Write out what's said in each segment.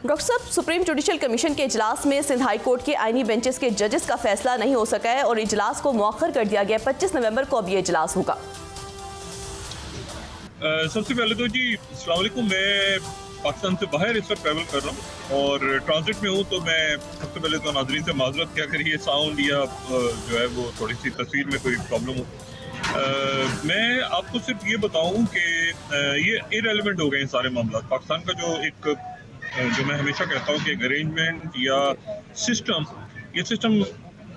Doctor صاحب، supreme judicial commission کے اجلاس میں سندھ ہائی کورٹ کے آئینی بینچز کے ججز کا فیصلہ نہیں ہو سکا ہے اور اجلاس کو مؤخر کر دیا گیا. 25 نومبر کو اب یہ اجلاس ہوگا. سب سے پہلے تو جی السلام علیکم. میں پاکستان سے باہر اس وقت ٹریول کر رہا ہوں اور ٹرانزٹ میں ہوں، تو میں سب سے پہلے تو ناظرین سے معذرت کیا کریے ساؤنڈ یا جو ہے وہ تھوڑی سی تصویر میں کوئی پرابلم ہو. میں آپ کو صرف یہ بتاؤں کہ یہ ارریلیونٹ ہو گئے ہیں سارے معاملات. پاکستان کا جو میں ہمیشہ کہتا ہوں کہ ایک ارینجمنٹ یا یہ سسٹم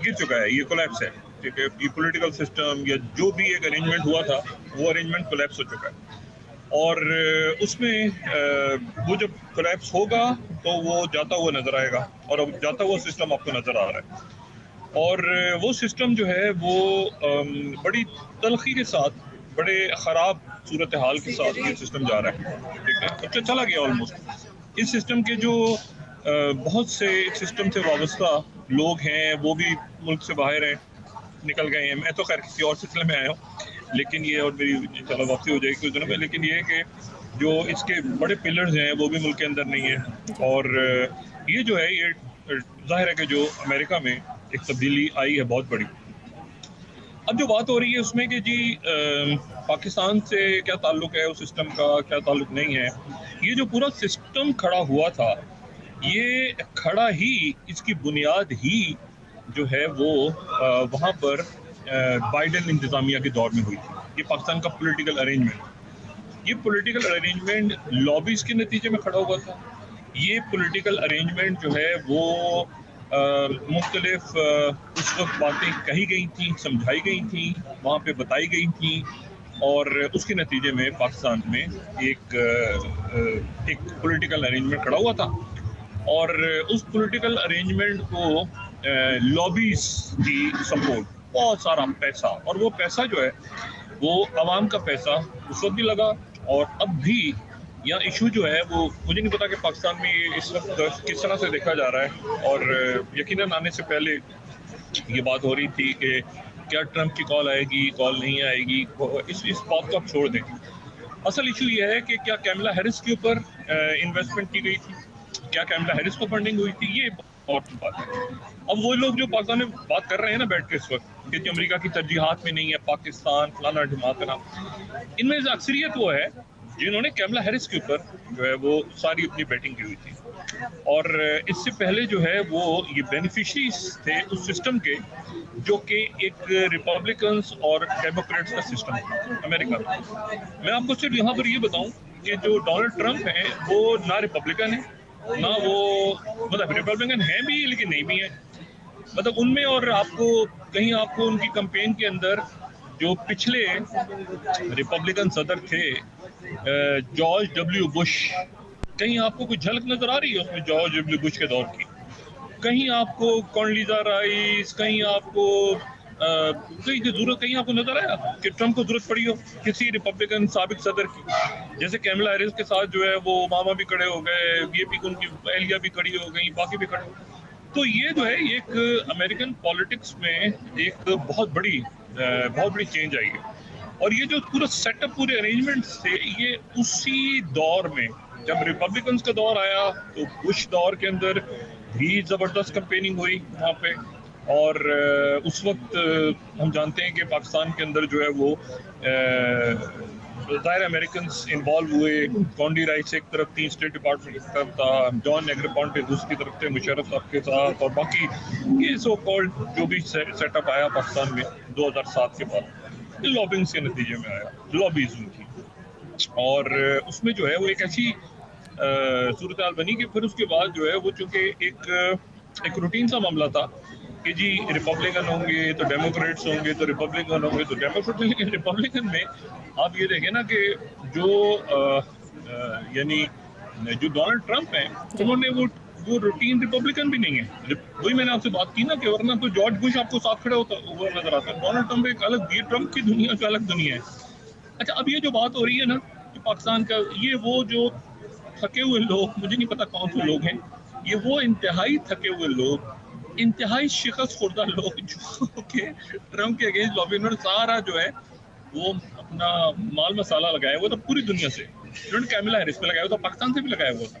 گر چکا ہے، یہ کولیپس ہے. ٹھیک ہے، یہ پولیٹیکل سسٹم یا جو بھی ایک ارینجمنٹ ہوا تھا وہ ارینجمنٹ کولیپس ہو چکا ہے. اور اس میں وہ جب کولیپس ہوگا تو وہ جاتا ہوا نظر آئے گا، اور اب جاتا ہوا سسٹم آپ کو نظر آ رہا ہے. اور وہ سسٹم جو ہے وہ بڑی تلخی کے ساتھ، بڑے خراب صورتحال کے ساتھ یہ سسٹم جا رہا ہے. ٹھیک ہے، اچھا چلا گیا آلموسٹ. اس سسٹم کے جو بہت سے سسٹم سے وابستہ لوگ ہیں وہ بھی ملک سے باہر ہیں، نکل گئے ہیں. میں تو خیر کسی اور سلسلے میں آیا ہوں، لیکن یہ اور میری انشاءاللہ واپسی ہو جائے گی کچھ دنوں میں. لیکن یہ ہے کہ جو اس کے بڑے پلرز ہیں وہ بھی ملک کے اندر نہیں ہیں. اور یہ جو ہے یہ ظاہر ہے کہ جو امریکہ میں ایک تبدیلی آئی ہے بہت بڑی. اب جو بات ہو رہی ہے اس میں کہ جی پاکستان سے کیا تعلق ہے اس سسٹم کا، کیا تعلق نہیں ہے. یہ جو پورا سسٹم کھڑا ہوا تھا، یہ کھڑا ہی اس کی بنیاد ہی جو ہے وہ وہاں پر بائیڈن انتظامیہ کے دور میں ہوئی تھی. یہ پاکستان کا پولیٹیکل ارینجمنٹ، یہ پولیٹیکل ارینجمنٹ لابیز کے نتیجے میں کھڑا ہوا تھا. یہ پولیٹیکل ارینجمنٹ جو ہے وہ مختلف اس وقت باتیں کہی گئی تھیں، سمجھائی گئی تھیں، وہاں پہ بتائی گئی تھیں، اور اس کے نتیجے میں پاکستان میں ایک پولیٹیکل ارینجمنٹ کھڑا ہوا تھا. اور اس پولیٹیکل ارینجمنٹ کو لابیز کی سپورٹ، بہت سارا پیسہ، اور وہ پیسہ جو ہے وہ عوام کا پیسہ اس وقت بھی لگا اور اب بھی. یہاں ایشو جو ہے وہ مجھے نہیں پتا کہ پاکستان میں اس وقت کس طرح سے دیکھا جا رہا ہے. اور یقیناً آنے سے پہلے یہ بات ہو رہی تھی کہ کیا ٹرمپ کی کال آئے گی، کال نہیں آئے گی. اس بات کو آپ چھوڑ دیں. اصل ایشو یہ ہے کہ کیا کیملا ہیرس کے اوپر انویسٹمنٹ کی گئی تھی، کیا کیملا ہیرس کو فنڈنگ ہوئی تھی. یہ بہت بات ہے. اب وہ لوگ جو پاکستان میں بات کر رہے ہیں نا بیٹھ کے اس وقت کہ امریکہ کی ترجیحات میں نہیں ہے پاکستان فلانا ڈھماکنا، ان میں سے اکثریت وہ ہے جنہوں نے کیملا ہیرس کے اوپر جو ہے وہ ساری اپنی بیٹنگ کی ہوئی تھی. اور اس سے پہلے جو ہے وہ یہ بینیفیشریز تھے اس سسٹم کے، جو کہ ایک ریپبلکنز اور ڈیموکریٹس کا سسٹم تھا امریکہ میں. میں آپ کو صرف یہاں پر یہ بتاؤں کہ جو ڈونلڈ ٹرمپ ہیں وہ نہ ریپبلکن ہیں، نہ وہ مطلب ریپبلکن ہیں بھی لیکن نہیں بھی ہیں. مطلب ان میں، اور آپ کو ان کی کمپین کے اندر جو پچھلے ریپبلکن صدر تھے جارج ڈبلیو بش، کہیں آپ کو کوئی جھلک نظر آ رہی ہے اس میں جارج ڈبلیو بش کے دور کی؟ کہیں آپ کو کونڈلیزا رائس، کہیں آپ کو کہیں آپ کو نظر آیا کہ ٹرمپ کو ضرورت پڑی ہو کسی ریپبلکن سابق صدر کی؟ جیسے کیملا ہیرس کے ساتھ جو ہے وہ اوباما بھی کھڑے ہو گئے، یہ بھی ان کی اہلیہ بھی کھڑی ہو گئی، باقی بھی کھڑے ہو گئے. تو یہ جو ہے ایک امریکن پالیٹکس میں ایک بہت بڑی چینج آئی ہے. اور یہ جو پورا سیٹ اپ، پورے ارینجمنٹس تھے، یہ اسی دور میں جب ریپبلکنز کا دور آیا تو بش دور کے اندر بھی زبردست کمپیننگ ہوئی وہاں پہ. اور اس وقت ہم جانتے ہیں کہ پاکستان کے اندر جو ہے وہ ظاہر امریکنز انوالو ہوئے. کونڈی رائس ایک طرف تھی، اسٹیٹ ڈپارٹمنٹ کی طرف تھا، جان نیگروپونٹے دوسری طرف تھے مشرف صاحب کے ساتھ، اور باقی یہ سو کالڈ جو بھی سیٹ اپ آیا پاکستان میں 2007 کے بعد لابنگز کے نتیجے میں آیا، لابیز ان کی. اور اس میں جو ہے وہ ایک ایسی صورتحال بنی کہ پھر اس کے بعد جو ہے وہ چونکہ ایک روٹین سا معاملہ تھا کہ جی ریپبلکن ہوں گے تو ڈیموکریٹس ہوں گے، تو ریپبلکن ہوں گے تو ڈیموکریٹ. لیکن ریپبلکن میں آپ یہ دیکھیں نا کہ یعنی جو ڈونلڈ ٹرمپ ہیں انہوں نے وہ روٹین ریپبلکن بھی نہیں ہے. وہی میں نے آپ سے بات کی نا کہ ورنہ تو جارج بش آپ کو ساتھ کھڑے ہوتا ہوا نظر آتا ہے. ڈونلڈ ٹرمپ ایک الگ، یہ ٹرمپ کی دنیا کا الگ دنیا ہے. اچھا، اب یہ جو بات ہو رہی ہے نا کہ پاکستان کا، یہ وہ جو تھکے ہوئے لوگ، مجھے نہیں پتا کون سے لوگ ہیں، یہ وہ انتہائی تھکے ہوئے لوگ، انتہائی شکست خوردہ لوگ جو کہ ٹرمپ کے اگینسٹ لابی، انہوں نے سارا جو ہے وہ اپنا مال مسالہ لگایا ہوا تھا پوری دنیا سے. انہوں نے کیملا ہیرس پہ لگایا ہوا تھا، پاکستان سے بھی لگایا ہوا تھا.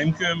MQM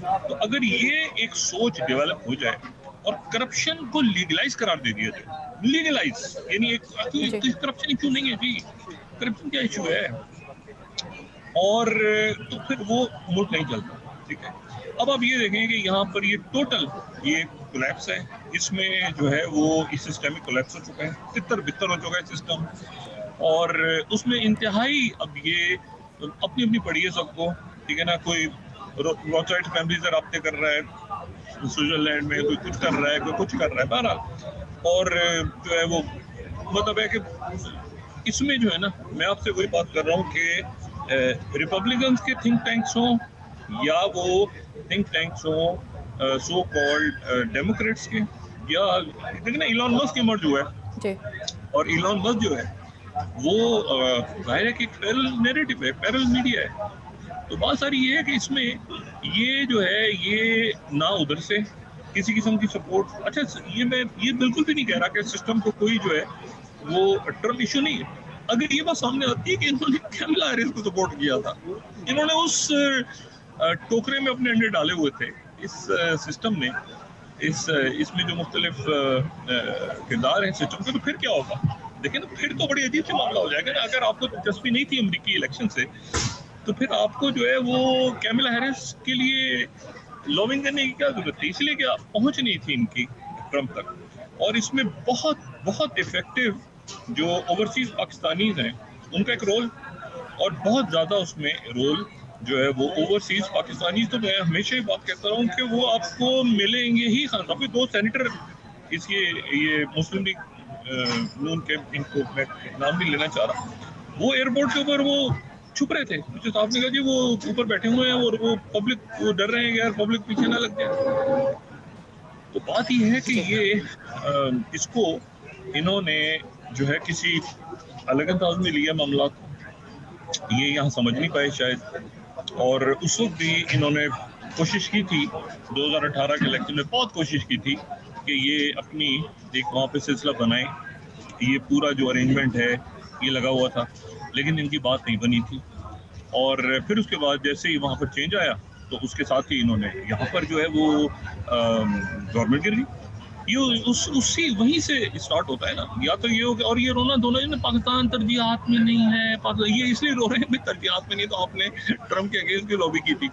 تو اگر یہ ایک سوچ ڈیولپ ہو جائے اور کرپشن کو لیگلائز قرار دے دیا جائے، لیگلائز یعنی کرپشن ایشو نہیں ہے جی، کرپشن کیا ایشو ہے، اور تو پھر وہ ملک نہیں چلتا. ٹھیک ہے، اب آپ یہ دیکھیں کہ یہاں پر یہ ٹوٹل یہ کولیپس ہے، اس میں جو ہے وہ اس سسٹمک کولیپس ہو چکا ہے، تتر بتر ہو چکا ہے سسٹم، اور اس میں انتہائی اب یہ اپنی اپنی پڑی ہے سب کو. ٹھیک ہے نا، کوئی روتھسچائلڈ فیملی سے رابطے کر رہا ہے سوئٹزرلینڈ میں، کوئی کچھ کر رہا ہے، کوئی کچھ کر رہا ہے، بہرحال. اور جو ہے وہ مطلب ہے کہ اس میں جو ہے نا، میں آپ سے وہی بات کر رہا ہوں کہ ریپبلکنز کے تھنک ٹینکس ہوں یا وہ تھنک ٹینکس ہوں سو کالڈ ڈیموکریٹس کے، یا دیکھیں نا ایلان مسک کی مرج ہوا ہے جی. اور ایلان مسک جو ہے وہ ظاہر ہے کہ پیرل نیریٹو ہے، پیرل میڈیا ہے. تو بات ساری یہ ہے کہ اس میں یہ جو ہے یہ نہ ادھر سے کسی قسم کی سپورٹ. اچھا یہ بالکل بھی نہیں کہہ رہا کہ سسٹم کو کوئی جو ہے وہ ٹرمپ ایشو نہیں ہے. اگر یہ بات سامنے آتی ہے کہ انہوں نے کیملا ہیرس کو سپورٹ کیا تھا، انہوں نے اس ٹوکرے میں اپنے انڈے ڈالے ہوئے تھے اس سسٹم نے، اس میں جو مختلف کردار ہیں سسٹم کے، تو پھر کیا ہوگا؟ دیکھیں نا، پھر تو بڑی عجیب سے معاملہ ہو جائے گا نا. اگر آپ کو دلچسپی نہیں تھی امریکی الیکشن سے، تو پھر آپ کو جو ہے وہ کیملا ہیرس کے لیے لابنگ کرنے کی کیا ضرورت تھی؟ اس لیے کہ پہنچ نہیں تھی ان کی ٹرمپ تک. اور اس میں بہت بہت افیکٹو جو اوورسیز پاکستانیز ہیں ان کا ایک رول، اور بہت زیادہ اس میں رول جو ہے وہ اوورسیز پاکستانیز. تو میں ہمیشہ ہی بات کہتا ہوں کہ وہ آپ کو ملیں گے ہی. خان صاحب 2 سینیٹر اس کے یہ مسلم لیگ نون کے، ان کو میں نام نہیں لینا چاہ رہا، وہ ایئرپورٹ کے اوپر وہ چھپ رہے تھے. مجھے صاحب نے کہا جی وہ اوپر بیٹھے ہوئے ہیں اور وہ پبلک وہ ڈر رہے ہیں کہ یار پبلک پیچھے نہ لگ جائے. تو بات یہ ہے کہ یہ اس کو انہوں نے جو ہے کسی الگ انداز میں لیا معاملات کو، یہ یہاں سمجھ نہیں پائے شاید. اور اس وقت بھی انہوں نے کوشش کی تھی 2018 کے الیکشن میں، بہت کوشش کی تھی کہ یہ اپنی ایک وہاں پہ سلسلہ بنائیں. یہ پورا جو ارینجمنٹ ہے یہ لگا ہوا تھا، لیکن ان کی بات نہیں بنی تھی. اور پھر اس کے بعد جیسے ہی وہاں پر چینج آیا تو اس کے ساتھ ہی انہوں نے یہاں پر جو ہے وہ گورنمنٹ گر گئی. یہ اسی وہیں سے اسٹارٹ ہوتا ہے نا. یا تو یہ ہو کہ، اور یہ رونا دھونا ہے نا، پاکستان ترجیحات میں نہیں ہے، یہ اس لیے رو رہے ہیں ترجیحات میں نہیں تو آپ نے ٹرمپ کے اگینسٹ کی لابی کی تھی.